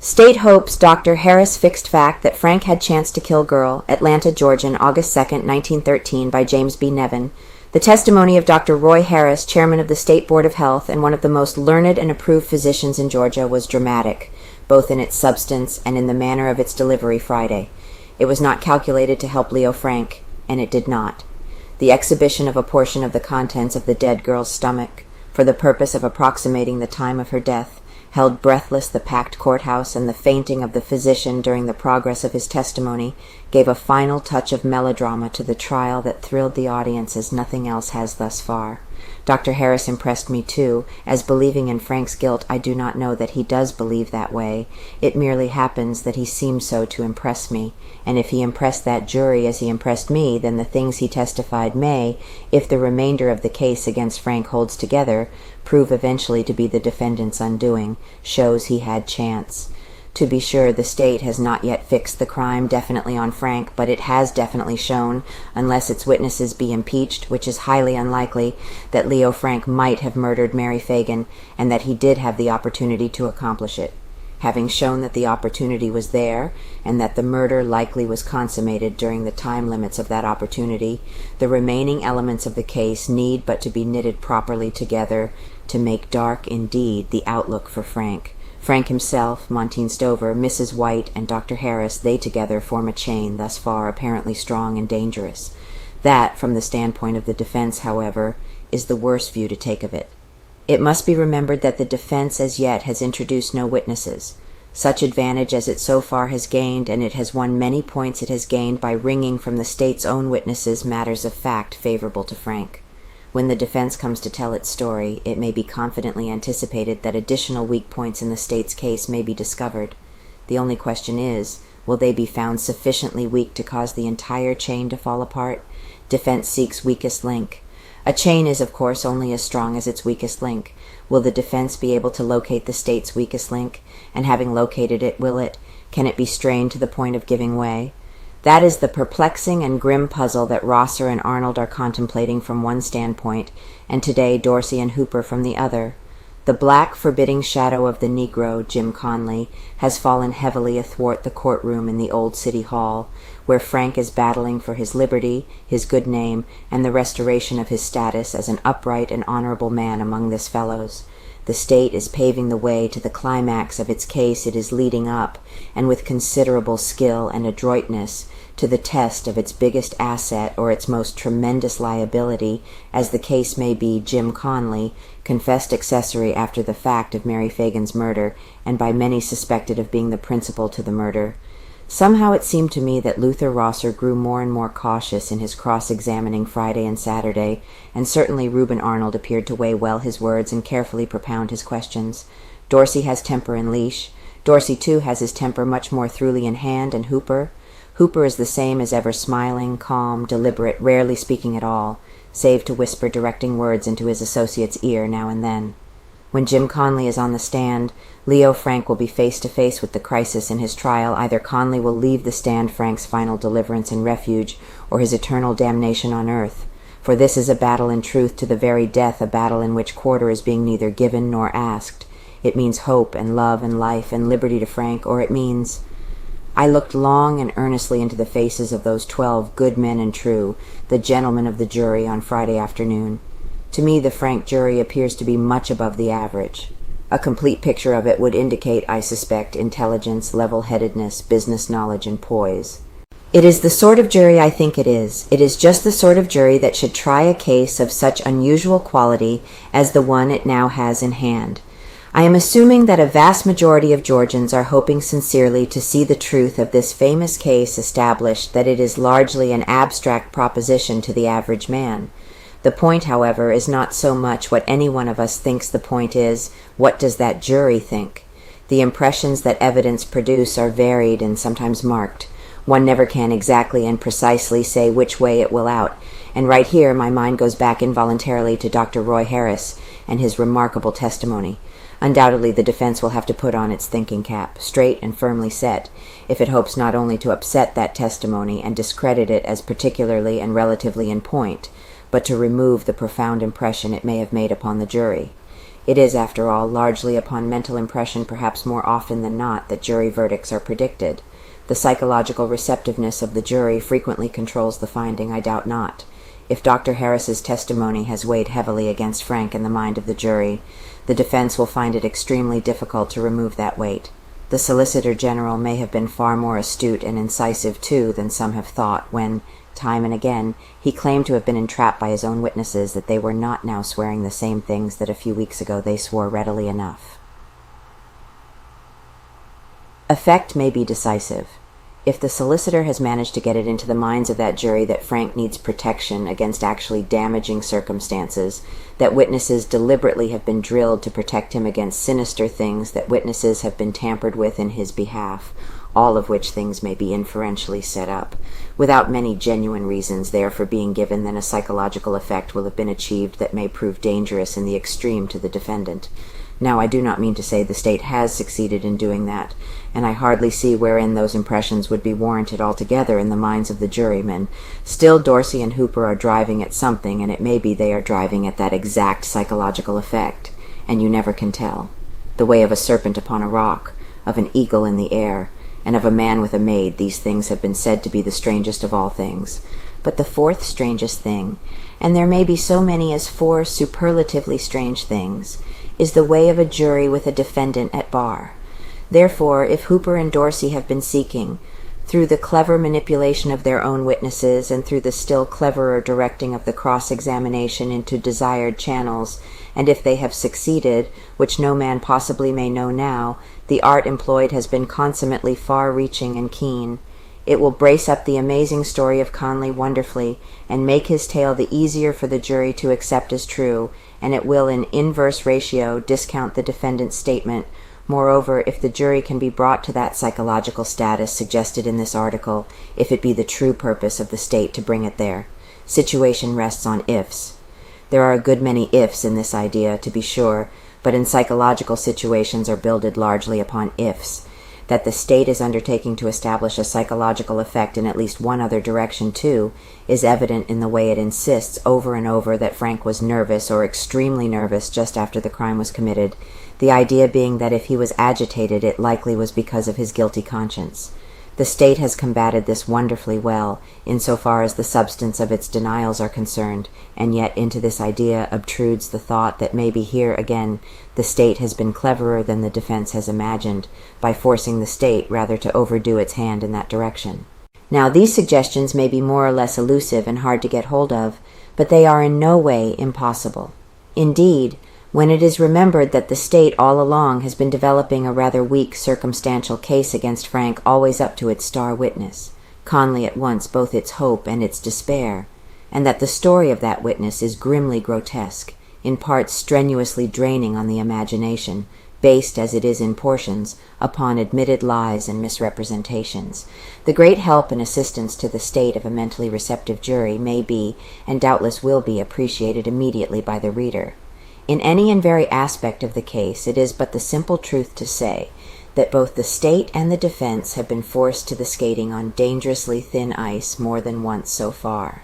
State hopes Dr. Harris fixed fact that Frank had chance to kill girl, Atlanta, Georgian, August 2nd, 1913, by James B. Nevin. The testimony of Dr. Roy Harris, chairman of the State Board of Health and one of the most learned and approved physicians in Georgia, was dramatic, both in its substance and in the manner of its delivery Friday. It was not calculated to help Leo Frank, and it did not. The exhibition of a portion of the contents of the dead girl's stomach, for the purpose of approximating the time of her death, held breathless the packed courthouse, and the fainting of the physician during the progress of his testimony gave a final touch of melodrama to the trial that thrilled the audience as nothing else has thus far. Dr. Harris impressed me, too, as believing in Frank's guilt. I do not know that he does believe that way. It merely happens that he seems so to impress me, and if he impressed that jury as he impressed me, then the things he testified may, if the remainder of the case against Frank holds together, prove eventually to be the defendant's undoing, shows he had chance. To be sure, the state has not yet fixed the crime definitely on Frank, but it has definitely shown, unless its witnesses be impeached, which is highly unlikely, that Leo Frank might have murdered Mary Fagan, and that he did have the opportunity to accomplish it. Having shown that the opportunity was there, and that the murder likely was consummated during the time limits of that opportunity, the remaining elements of the case need but to be knitted properly together to make dark indeed the outlook for Frank. Frank himself, Montine Stover, Mrs. White, and Dr. Harris, they together form a chain thus far apparently strong and dangerous. That, from the standpoint of the defense, however, is the worst view to take of it. It must be remembered that the defense as yet has introduced no witnesses. Such advantage as it so far has gained, and it has won many points it has gained by wringing from the state's own witnesses matters of fact favorable to Frank. When the defense comes to tell its story, it may be confidently anticipated that additional weak points in the state's case may be discovered. The only question is, will they be found sufficiently weak to cause the entire chain to fall apart? Defense seeks weakest link. A chain is, of course, only as strong as its weakest link. Will the defense be able to locate the state's weakest link? And having located it, can it be strained to the point of giving way? That is the perplexing and grim puzzle that Rosser and Arnold are contemplating from one standpoint, and today Dorsey and Hooper from the other. The black, forbidding shadow of the Negro, Jim Conley, has fallen heavily athwart the courtroom in the old City Hall, where Frank is battling for his liberty, his good name, and the restoration of his status as an upright and honorable man among his fellows. The state is paving the way to the climax of its case. It is leading up, and with considerable skill and adroitness, to the test of its biggest asset or its most tremendous liability, as the case may be Jim Conley, confessed accessory after the fact of Mary Fagan's murder, and by many suspected of being the principal to the murder. Somehow it seemed to me that Luther Rosser grew more and more cautious in his cross-examining Friday and Saturday, and certainly Reuben Arnold appeared to weigh well his words and carefully propound his questions. Dorsey has temper in leash. Dorsey, too, has his temper much more throughly in hand, and Hooper is the same as ever, smiling, calm, deliberate, rarely speaking at all, save to whisper directing words into his associate's ear now and then. When Jim Conley is on the stand, Leo Frank will be face to face with the crisis in his trial. Either Conley will leave the stand Frank's final deliverance and refuge, or his eternal damnation on earth. For this is a battle in truth to the very death, a battle in which quarter is being neither given nor asked. It means hope and love and life and liberty to Frank, or it means... I looked long and earnestly into the faces of those 12 good men and true, the gentlemen of the jury, on Friday afternoon. To me, the Frank jury appears to be much above the average. A complete picture of it would indicate, I suspect, intelligence, level-headedness, business knowledge, and poise. It is the sort of jury I think it is. It is just the sort of jury that should try a case of such unusual quality as the one it now has in hand. I am assuming that a vast majority of Georgians are hoping sincerely to see the truth of this famous case established, that it is largely an abstract proposition to the average man. The point, however, is not so much what any one of us thinks the point is, what does that jury think? The impressions that evidence produce are varied and sometimes marked. One never can exactly and precisely say which way it will out, and right here my mind goes back involuntarily to Dr. Roy Harris and his remarkable testimony. Undoubtedly the defense will have to put on its thinking cap, straight and firmly set, if it hopes not only to upset that testimony and discredit it as particularly and relatively in point, but to remove the profound impression it may have made upon the jury. It is, after all, largely upon mental impression, perhaps more often than not, that jury verdicts are predicted. The psychological receptiveness of the jury frequently controls the finding, I doubt not. If Dr. Harris's testimony has weighed heavily against Frank in the mind of the jury, the defense will find it extremely difficult to remove that weight. The Solicitor General may have been far more astute and incisive, too, than some have thought, when, time and again, he claimed to have been entrapped by his own witnesses that they were not now swearing the same things that a few weeks ago they swore readily enough. Effect may be decisive. If the solicitor has managed to get it into the minds of that jury that Frank needs protection against actually damaging circumstances, that witnesses deliberately have been drilled to protect him against sinister things, that witnesses have been tampered with in his behalf, all of which things may be inferentially set up, without many genuine reasons there for being given, then a psychological effect will have been achieved that may prove dangerous in the extreme to the defendant. Now, I do not mean to say the state has succeeded in doing that, and I hardly see wherein those impressions would be warranted altogether in the minds of the jurymen. Still, Dorsey and Hooper are driving at something, and it may be they are driving at that exact psychological effect, and you never can tell. The way of a serpent upon a rock, of an eagle in the air, and of a man with a maid, these things have been said to be the strangest of all things. But the fourth strangest thing, and there may be so many as 4 superlatively strange things, is the way of a jury with a defendant at bar. Therefore, if Hooper and Dorsey have been seeking, through the clever manipulation of their own witnesses and through the still cleverer directing of the cross-examination into desired channels, and if they have succeeded, which no man possibly may know now, the art employed has been consummately far-reaching and keen. It will brace up the amazing story of Conley wonderfully, and make his tale the easier for the jury to accept as true, and it will in inverse ratio discount the defendant's statement. Moreover, if the jury can be brought to that psychological status suggested in this article, if it be the true purpose of the state to bring it there, situation rests on ifs. There are a good many ifs in this idea, to be sure, but in psychological situations are builded largely upon ifs. That the state is undertaking to establish a psychological effect in at least one other direction, too, is evident in the way it insists over and over that Frank was nervous or extremely nervous just after the crime was committed, the idea being that if he was agitated it likely was because of his guilty conscience. The state has combated this wonderfully well, insofar as the substance of its denials are concerned, and yet into this idea obtrudes the thought that maybe here again the state has been cleverer than the defense has imagined, by forcing the state rather to overdo its hand in that direction. Now, these suggestions may be more or less elusive and hard to get hold of, but they are in no way impossible. Indeed, when it is remembered that the state all along has been developing a rather weak circumstantial case against Frank always up to its star witness, Conley at once both its hope and its despair, and that the story of that witness is grimly grotesque, in parts strenuously draining on the imagination, based as it is in portions upon admitted lies and misrepresentations, the great help and assistance to the state of a mentally receptive jury may be, and doubtless will be, appreciated immediately by the reader. In any and very aspect of the case, it is but the simple truth to say that both the state and the defense have been forced to the skating on dangerously thin ice more than once so far.